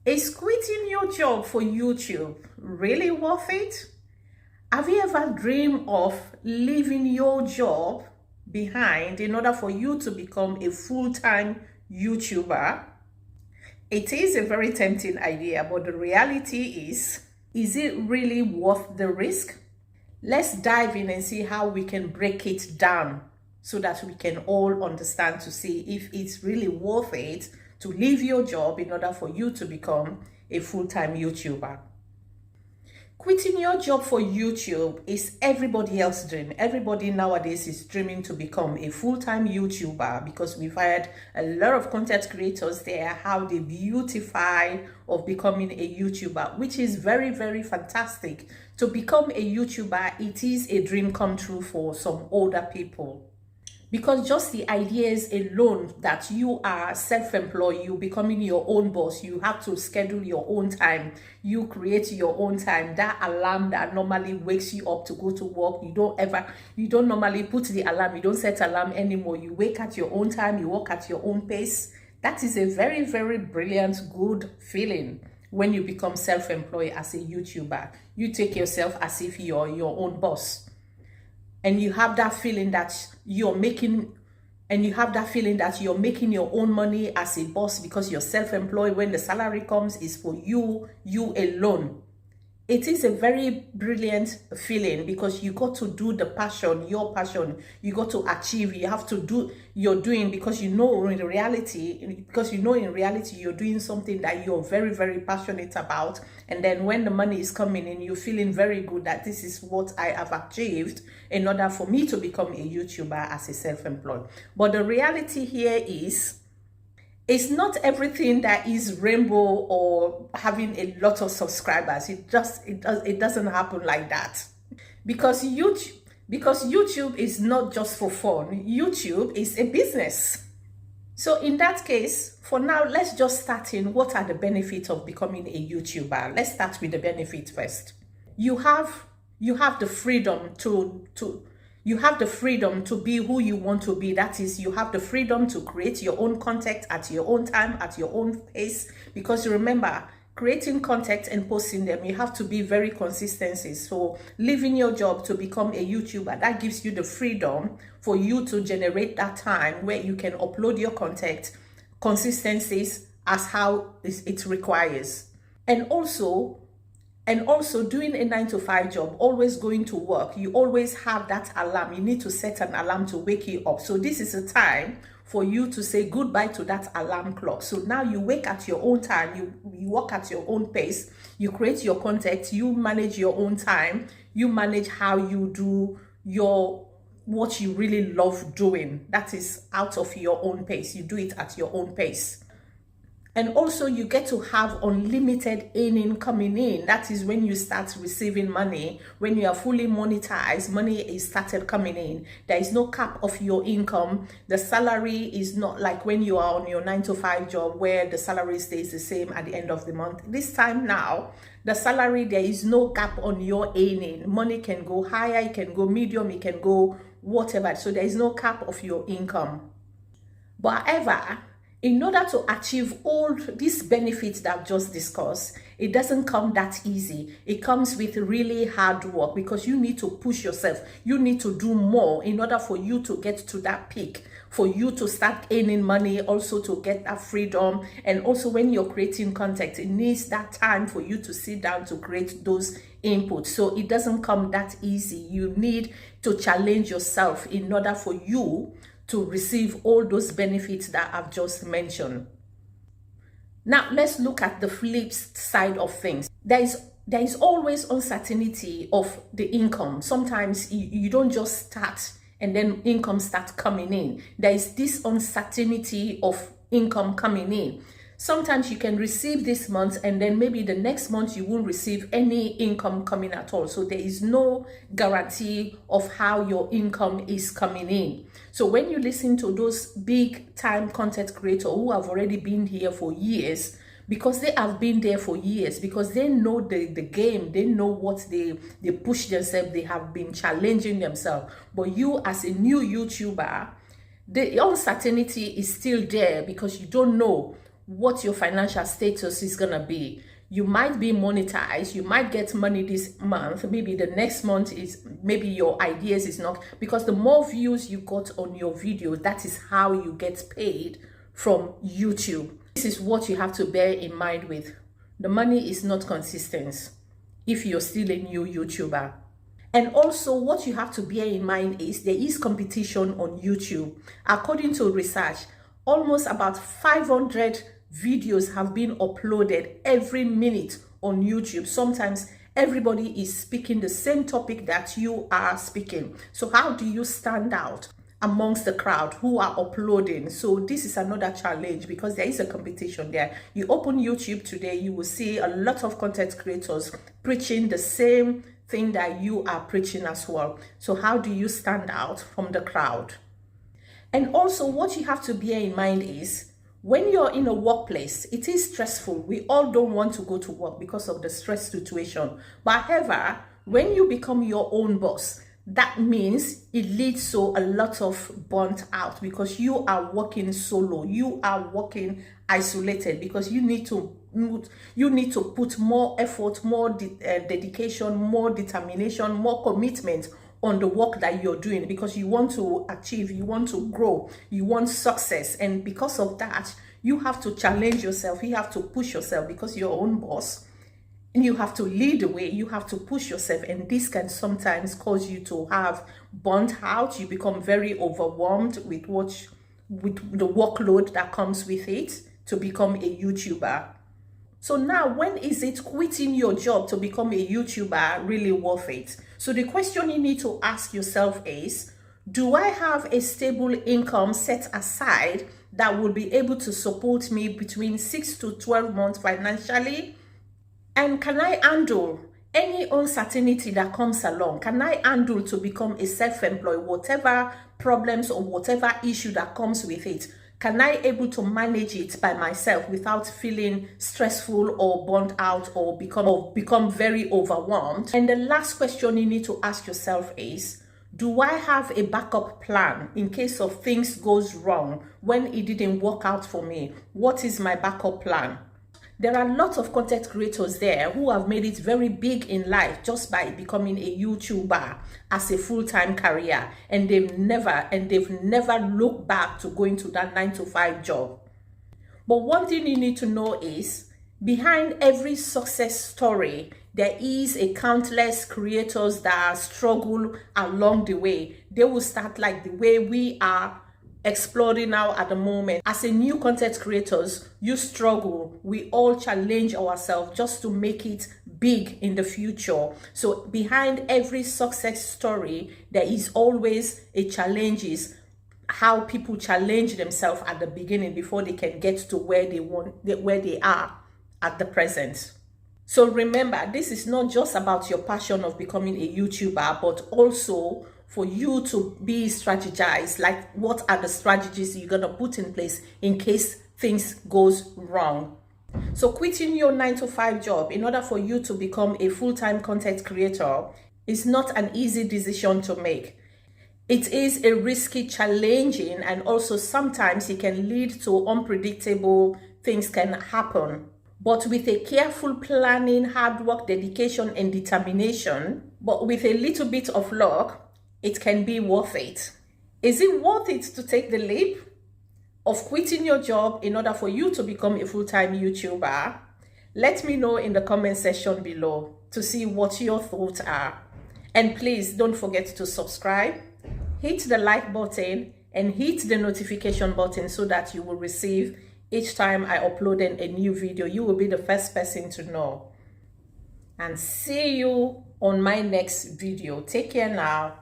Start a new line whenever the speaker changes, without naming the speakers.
Is quitting your job for YouTube really worth it? Have you ever dreamed of leaving your job behind in order for you to become a full-time YouTuber? It is a very tempting idea, but the reality is it really worth the risk? Let's dive in and see how we can break it down so that we can all understand to see if it's really worth it to leave your job in order for you to become a full-time YouTuber. Quitting your job for YouTube is everybody else's dream. Everybody nowadays is dreaming to become a full-time YouTuber because we've had a lot of content creators there, how they beautify of becoming a YouTuber, which is very, very fantastic. To become a YouTuber, it is a dream come true for some older people. Because just the ideas alone that you are self-employed, you becoming your own boss, you have to schedule your own time, you create your own time. That alarm that normally wakes you up to go to work, you don't normally put the alarm, you don't set alarm anymore. You wake at your own time, you work at your own pace. That is a very, very brilliant, good feeling when you become self-employed as a YouTuber. You take yourself as if you're your own boss. And you have that feeling that you're making your own money as a boss because you're self-employed. When the salary comes, is for you alone. It is a very brilliant feeling because you got to do your passion, you got to achieve, you have to do your doing because in reality you're doing something that you're very, very passionate about. And then when the money is coming in, you're feeling very good that this is what I have achieved in order for me to become a YouTuber as a self-employed. But the reality here is, it's not everything that is rainbow or having a lot of subscribers. It doesn't happen like that. Because YouTube is not just for fun. YouTube is a business. So in that case, for now, let's just start in what are the benefits of becoming a YouTuber. Let's start with the benefit first. You have the freedom you have the freedom to be who you want to be. That is, you have the freedom to create your own content at your own time, at your own pace. Because remember, creating content and posting them, you have to be very consistent. So leaving your job to become a YouTuber, that gives you the freedom for you to generate that time where you can upload your content, consistencies as how it requires. And also doing a 9-to-5 job, always going to work, you always have that alarm. You need to set an alarm to wake you up. So this is a time for you to say goodbye to that alarm clock. So now you wake at your own time, you work at your own pace, you create your content, you manage your own time, you manage how you do what you really love doing. That is out of your own pace. You do it at your own pace. And also you get to have unlimited earning coming in. That is when you start receiving money. When you are fully monetized, money is started coming in. There is no cap of your income. The salary is not like when you are on your 9-to-5 job where the salary stays the same at the end of the month. This time now, the salary, there is no cap on your earning. Money can go higher, it can go medium, it can go whatever. So there is no cap of your income. But however, in order to achieve all these benefits that I've just discussed, it doesn't come that easy. It comes with really hard work because you need to push yourself. You need to do more in order for you to get to that peak, for you to start earning money, also to get that freedom. And also when you're creating content, it needs that time for you to sit down to create those inputs. So it doesn't come that easy. You need to challenge yourself in order for you to receive all those benefits that I've just mentioned. Now, let's look at the flip side of things. There is always uncertainty of the income. Sometimes you don't just start and then income starts coming in. There is this uncertainty of income coming in. Sometimes you can receive this month and then maybe the next month you won't receive any income coming at all. So there is no guarantee of how your income is coming in. So when you listen to those big time content creators who have already been here for years, because they have been there for years, because they know the game, they know what they push themselves, they have been challenging themselves. But you as a new YouTuber, the uncertainty is still there because you don't know what your financial status is gonna be. You might be monetized, you might get money this month, maybe the next month is, maybe your ideas is not, because the more views you got on your video, that is how you get paid from YouTube. This is what you have to bear in mind with. The money is not consistent if you're still a new YouTuber. And also what you have to bear in mind is there is competition on YouTube. According to research, almost about 500 videos have been uploaded every minute on YouTube. Sometimes everybody is speaking the same topic that you are speaking. So how do you stand out amongst the crowd who are uploading? So this is another challenge because there is a competition there. You open YouTube today, you will see a lot of content creators preaching the same thing that you are preaching as well. So how do you stand out from the crowd? And also what you have to bear in mind is when you're in a workplace, it is stressful. We all don't want to go to work because of the stress situation. But however, when you become your own boss, that means it leads to a lot of burnt out because you are working solo, you are working isolated because you need to put more effort, more dedication, more determination, more commitment on the work that you're doing because you want to achieve, you want to grow, you want success. And because of that, you have to challenge yourself, you have to push yourself because you're your own boss. And you have to lead the way, you have to push yourself, and this can sometimes cause you to have burnt out. You become very overwhelmed with the workload that comes with it to become a YouTuber. So now, when is it quitting your job to become a YouTuber really worth it? So the question you need to ask yourself is, do I have a stable income set aside that will be able to support me between 6 to 12 months financially? And can I handle any uncertainty that comes along? Can I handle to become a self-employed, whatever problems or whatever issue that comes with it? Can I able to manage it by myself without feeling stressful or burnt out or become very overwhelmed? And the last question you need to ask yourself is, do I have a backup plan in case of things goes wrong when it didn't work out for me? What is my backup plan? There are lots of content creators there who have made it very big in life just by becoming a YouTuber as a full-time career, and they've never looked back to going to that 9-to-5 job. But one thing you need to know is behind every success story, there is a countless creators that struggle along the way. They will start like the way we are exploring now at the moment. As a new content creators, you struggle. We all challenge ourselves just to make it big in the future. So behind every success story, there is always a challenge, is how people challenge themselves at the beginning before they can get to where they are at the present. So remember, this is not just about your passion of becoming a YouTuber, but also for you to be strategized, like what are the strategies you're gonna put in place in case things goes wrong. So quitting your 9-to-5 job in order for you to become a full-time content creator is not an easy decision to make. It is a risky, challenging, and also sometimes it can lead to unpredictable things can happen. But with a careful planning, hard work, dedication, and determination, but with a little bit of luck, it can be worth it. Is it worth it to take the leap of quitting your job in order for you to become a full-time YouTuber? Let me know in the comment section below to see what your thoughts are. And please don't forget to subscribe, hit the like button, and hit the notification button so that you will receive each time I upload a new video. You will be the first person to know. And see you on my next video. Take care now.